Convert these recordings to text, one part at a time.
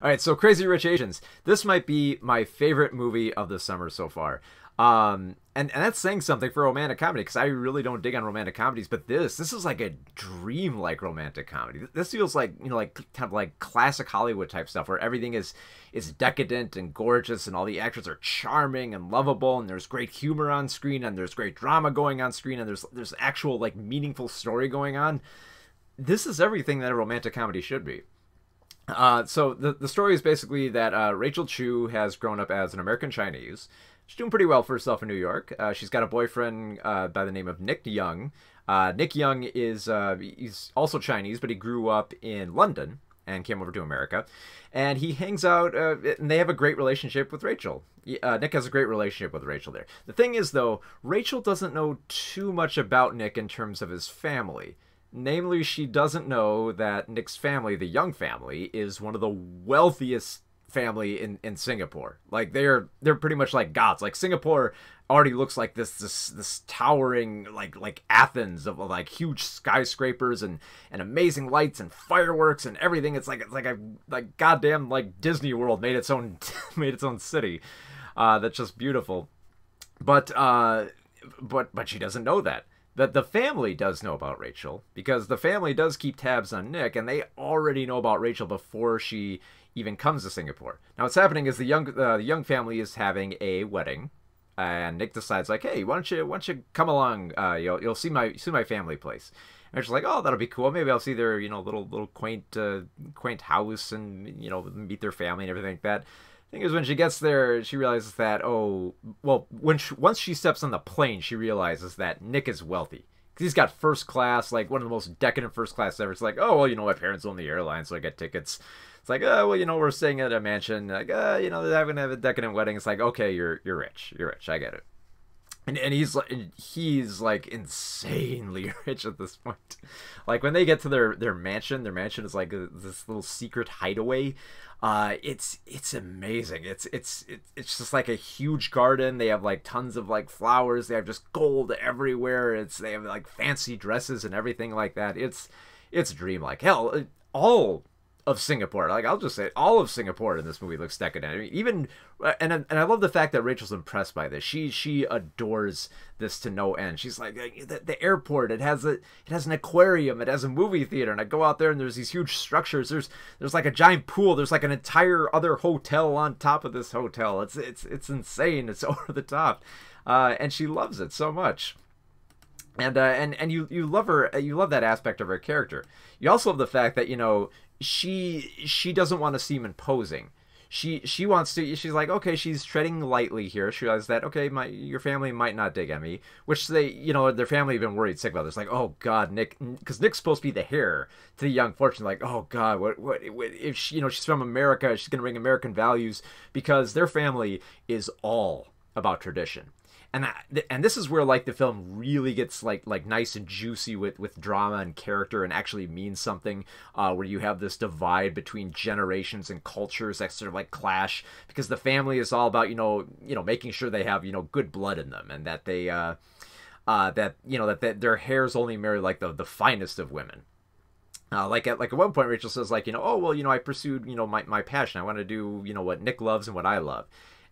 All right, so Crazy Rich Asians. This might be my favorite movie of the summer so far. And that's saying something for romantic comedy because I really don't dig on romantic comedies, but this is like a dream-like romantic comedy. This feels like, like kind of like classic Hollywood type stuff where everything is decadent and gorgeous and all the actors are charming and lovable and there's great humor on screen and there's great drama going on screen and there's actual like meaningful story going on. This is everything that a romantic comedy should be. So the story is basically that Rachel Chu has grown up as an American Chinese. She's doing pretty well for herself in New York. She's got a boyfriend by the name of Nick Young. Nick Young is he's also Chinese, but he grew up in London and came over to America. And he hangs out, and they have a great relationship with Rachel. Nick has a great relationship with Rachel there. The thing is, though, Rachel doesn't know too much about Nick in terms of his family. Namely, she doesn't know that Nick's family, the Young family, is one of the wealthiest family in Singapore. Like they're pretty much like gods. Like Singapore already looks like this towering like Athens of like huge skyscrapers and amazing lights and fireworks and everything. It's like a like goddamn like Disney World made its own made its own city. That's just beautiful. But she doesn't know that. That the family does know about Rachel because the family does keep tabs on Nick and they already know about Rachel before she even comes to Singapore. Now what's happening is the young family is having a wedding and Nick decides like, hey, why don't you come along? You'll see my family place. And Rachel's like, oh, that'll be cool. Maybe I'll see their little quaint house and meet their family and everything like that. Thing is, when she gets there, she realizes that, once she steps on the plane, she realizes that Nick is wealthy. Because he's got first class, like one of the most decadent first class ever. It's like, oh, well, my parents own the airline, so I get tickets. It's like, oh, well, we're staying at a mansion. Like, they're having to have a decadent wedding. It's like, okay, you're rich. You're rich. I get it. And he's like insanely rich at this point. Like when they get to their mansion is like this little secret hideaway. It's amazing. It's just like a huge garden. They have like tons of like flowers. They have just gold everywhere. They have like fancy dresses and everything like that. It's dreamlike. Hell, all of Singapore, like I'll just say, all of Singapore in this movie looks decadent. I mean, even and I love the fact that Rachel's impressed by this. She adores this to no end. She's like the airport. It has an aquarium. It has a movie theater. And I go out there and there's these huge structures. There's like a giant pool. There's like an entire other hotel on top of this hotel. It's insane. It's over the top, and she loves it so much. And you love her. You love that aspect of her character. You also love the fact that she doesn't want to seem imposing. She wants to. She's like, okay, she's treading lightly here. She realizes that, okay, your family might not dig at me, which their family have been worried sick about. It's like, oh God, Nick, because Nick's supposed to be the heir to the young fortune. Like, oh God, what if she's from America? She's gonna bring American values because their family is all about tradition. And this is where like the film really gets like nice and juicy with drama and character and actually means something, where you have this divide between generations and cultures that sort of like clash because the family is all about making sure they have good blood in them and that they that their heirs only marry like the finest of women. Like at one point Rachel says like oh well I pursued my passion. I want to do what Nick loves and what I love.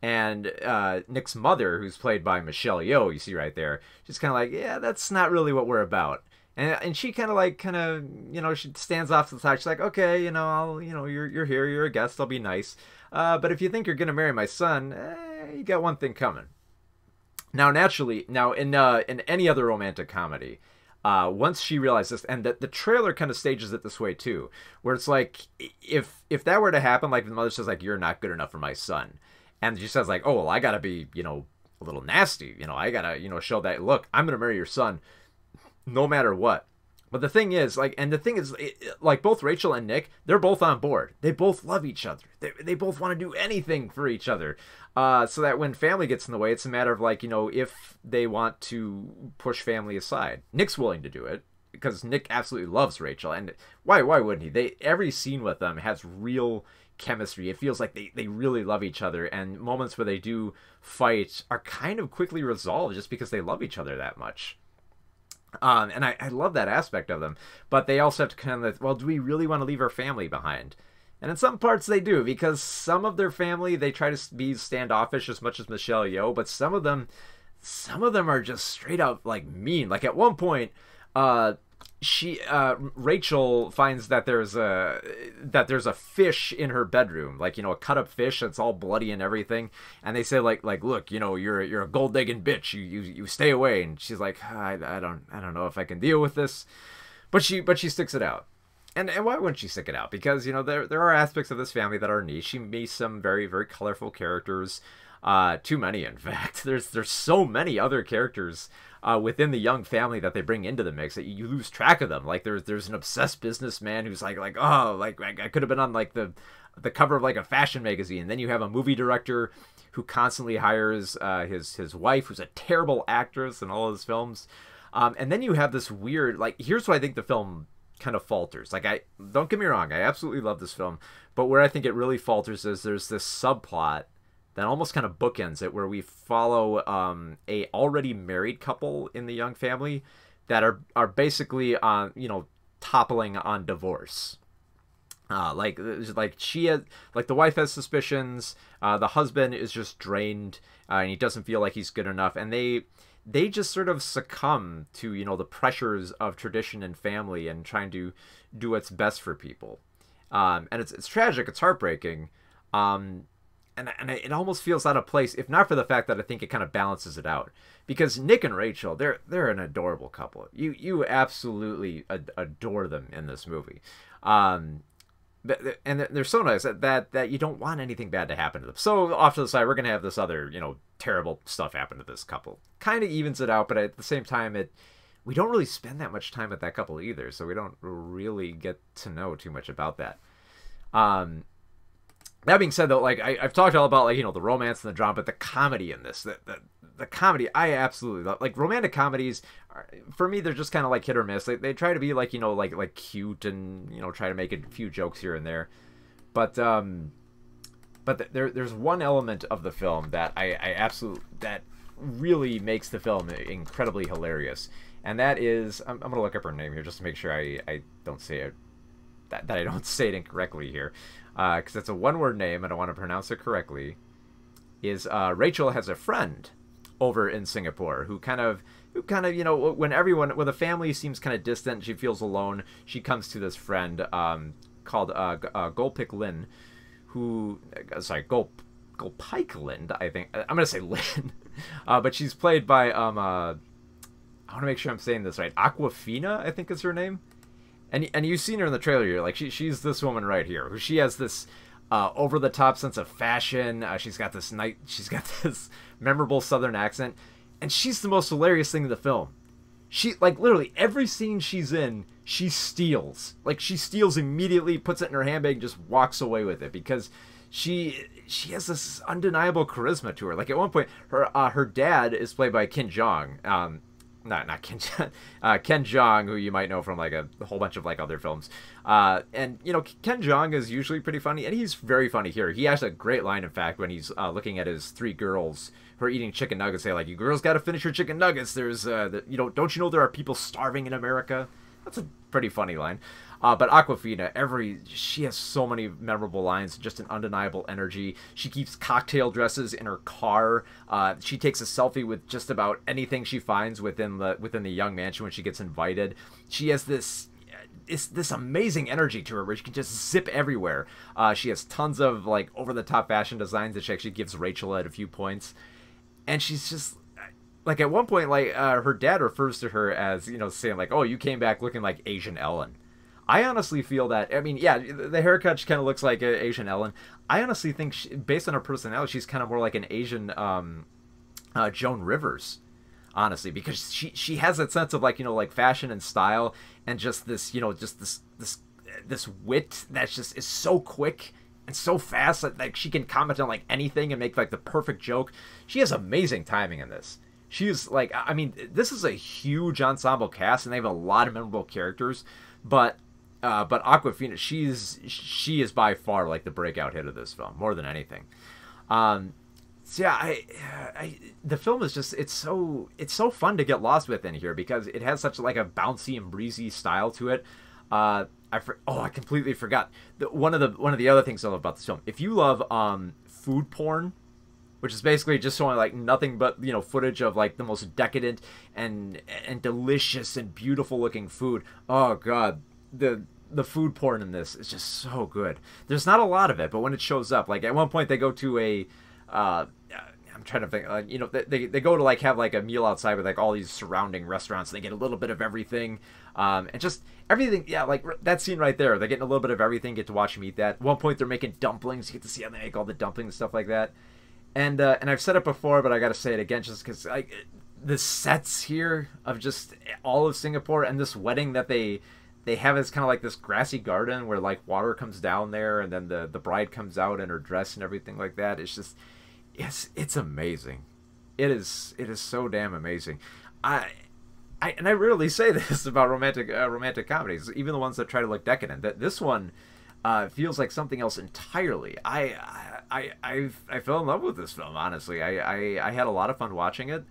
And Nick's mother, who's played by Michelle Yeoh, you see right there, she's kind of like, yeah, that's not really what we're about. And she kind of she stands off to the side. She's like, okay, you're here, you're a guest, I'll be nice. But if you think you're gonna marry my son, you got one thing coming. Now, naturally, in any other romantic comedy, once she realizes this, and the trailer kind of stages it this way too, where it's like, if that were to happen, like the mother says, like, you're not good enough for my son. And she says like, oh, well, I gotta be, a little nasty. I gotta, show that, look, I'm gonna marry your son no matter what. But the thing is, like, like both Rachel and Nick, they're both on board. They both love each other. They both want to do anything for each other. So that when family gets in the way, it's a matter of like, if they want to push family aside. Nick's willing to do it because Nick absolutely loves Rachel. And why wouldn't he? Every scene with them has real chemistry. It feels like they really love each other, and moments where they do fight are kind of quickly resolved just because they love each other that much. And I love that aspect of them, but they also have to kind of, well, do we really want to leave our family behind? And in some parts they do, because some of their family, they try to be standoffish as much as Michelle Yeoh, but some of them are just straight up like mean. Like at one point, Rachel finds that there's a fish in her bedroom, like, you know, a cut up fish that's all bloody and everything, and they say like look, you know, you're a gold digging bitch, you stay away. And she's like, I don't know if I can deal with this, but she sticks it out. And why wouldn't she stick it out? Because, you know, there are aspects of this family that are niche. She meets some very, very colorful characters. Too many, in fact. There's so many other characters within the Young family that they bring into the mix that you lose track of them. Like there's an obsessed businessman who's like oh, like I could have been on like the cover of like a fashion magazine. And then you have a movie director who constantly hires his wife, who's a terrible actress in all his films. And then you have this weird, like, here's why I think the film kind of falters. Like, don't get me wrong, I absolutely love this film, but where I think it really falters is there's this subplot that almost kind of bookends it, where we follow a already married couple in the Young family that are basically you know, toppling on divorce. Like she has, like, the wife has suspicions, the husband is just drained, and he doesn't feel like he's good enough, and they just sort of succumb to, you know, the pressures of tradition and family and trying to do what's best for people. And it's tragic, it's heartbreaking. And it almost feels out of place, if not for the fact that I think it kind of balances it out. Because Nick and Rachel, they're an adorable couple. You absolutely adore them in this movie. And they're so nice that you don't want anything bad to happen to them. So off to the side, we're going to have this other, you know, terrible stuff happen to this couple. Kind of evens it out, but at the same time, we don't really spend that much time with that couple either, so we don't really get to know too much about that. That being said, though, like, I've talked all about, like, you know, the romance and the drama, but the comedy in this, the comedy, I absolutely love. Like, romantic comedies, for me, they're just kind of like hit or miss. They try to be, like, you know, like cute and, you know, try to make a few jokes here and there. But there's one element of the film that that really makes the film incredibly hilarious. And that is, I'm going to look up her name here just to make sure I don't say it, that I don't say it incorrectly here. Because it's a one-word name and I want to pronounce it correctly. Is Rachel has a friend over in Singapore who kind of, you know, when the family seems kind of distant, she feels alone, she comes to this friend called Gulpik Lin, Gulpike Lin, I think. I'm going to say Lin. But she's played by, I want to make sure I'm saying this right, Awkwafina, I think is her name. And you've seen her in the trailer here. Like, she's this woman right here, who she has this over the top sense of fashion. She's got this memorable Southern accent, and she's the most hilarious thing in the film. She, like, literally every scene she's in, she steals. Like, she steals immediately, puts it in her handbag, and just walks away with it, because she has this undeniable charisma to her. Like, at one point, her dad is played by Ken Jeong. Not Ken Jeong. Ken Jeong, who you might know from like a whole bunch of like other films. And, you know, Ken Jeong is usually pretty funny, and he's very funny here. He has a great line, in fact, when he's looking at his three girls who are eating chicken nuggets. Say, like, you girls got to finish your chicken nuggets. There's, you know, don't you know there are people starving in America? That's a pretty funny line. But Awkwafina, she has so many memorable lines, just an undeniable energy. She keeps cocktail dresses in her car. She takes a selfie with just about anything she finds within the Young mansion when she gets invited. She has this amazing energy to her where she can just zip everywhere. She has tons of like over-the-top fashion designs that she actually gives Rachel at a few points. And she's just, like, at one point, like, her dad refers to her as, you know, saying like, oh, you came back looking like Asian Ellen. I honestly feel that, I mean, yeah, the haircut, she kind of looks like Asian Ellen. I honestly think, based on her personality, she's kind of more like an Asian Joan Rivers, honestly, because she has that sense of, like, you know, like fashion and style, and just this, you know, just this wit that just is so quick and so fast that, like, she can comment on like anything and make like the perfect joke. She has amazing timing in this. She's like, I mean, this is a huge ensemble cast, and they have a lot of memorable characters, but Awkwafina, she is by far like the breakout hit of this film, more than anything. So yeah, the film is just, it's so fun to get lost within here, because it has such like a bouncy and breezy style to it. I I completely forgot. One of the other things I love about this film. If you love food porn, which is basically just showing like nothing but footage of like the most decadent and delicious and beautiful looking food. Oh god, the food porn in this is just so good. There's not a lot of it, but when it shows up, like at one point they go to a I'm trying to think, they go to like have like a meal outside with like all these surrounding restaurants, and they get a little bit of everything, and just everything. Yeah, like that scene right there, they're getting a little bit of everything. Get to watch them eat that. At one point they're making dumplings. You get to see how they make all the dumplings and stuff like that. And I've said it before, but I got to say it again, just because the sets here of just all of Singapore, and this wedding that they have is kind of like this grassy garden where like water comes down there, and then the bride comes out in her dress and everything like that. It's just it's amazing. It is so damn amazing. I rarely say this about romantic comedies, even the ones that try to look decadent. That this one feels like something else entirely. I fell in love with this film. Honestly, I had a lot of fun watching it.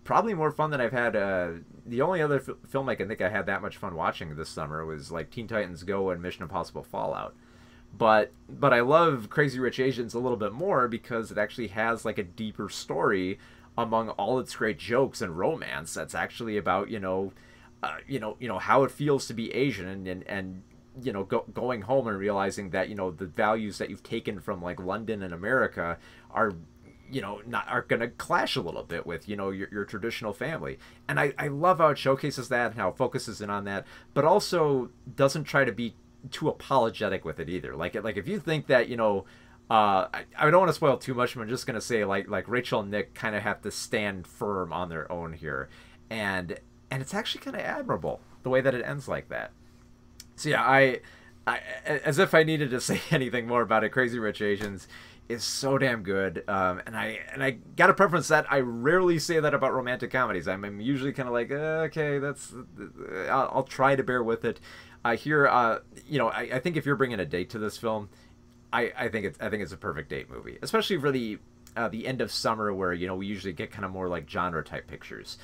Probably more fun than I've had. The only other film I can think I had that much fun watching this summer was like Teen Titans Go and Mission Impossible Fallout. But I love Crazy Rich Asians a little bit more because it actually has like a deeper story among all its great jokes and romance. That's actually about how it feels to be Asian and going home and realizing that the values that you've taken from like London and America are are gonna clash a little bit with your traditional family. And I love how it showcases that and how it focuses in on that, but also doesn't try to be too apologetic with it either. Like if you think that I don't want to spoil too much, but I'm just gonna say like Rachel and Nick kind of have to stand firm on their own here, and it's actually kind of admirable the way that it ends like that. So yeah, I as if I needed to say anything more about it, Crazy Rich Asians is so damn good. And I got a preference that I rarely say that about romantic comedies. I'm usually kind of like, okay, I'll try to bear with it. Here, I think if you're bringing a date to this film, I think it's a perfect date movie, especially for the end of summer where we usually get kind of more like genre type pictures.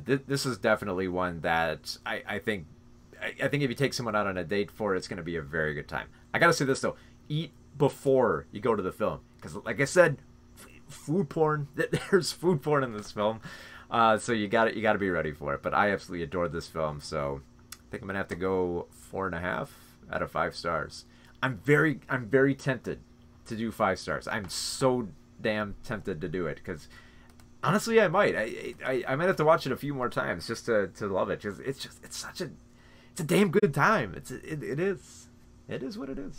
This is definitely one that I think if you take someone out on a date for, it's going to be a very good time. I gotta say this though, eat before you go to the film, because like I said, food porn. There's food porn in this film, so you got to be ready for it. But I absolutely adored this film, so I think I'm gonna have to go 4.5 out of 5 stars. I'm very tempted to do 5 stars. I'm so damn tempted to do it because honestly, I might. I might have to watch it a few more times just to love it, because it's a damn good time. It is what it is.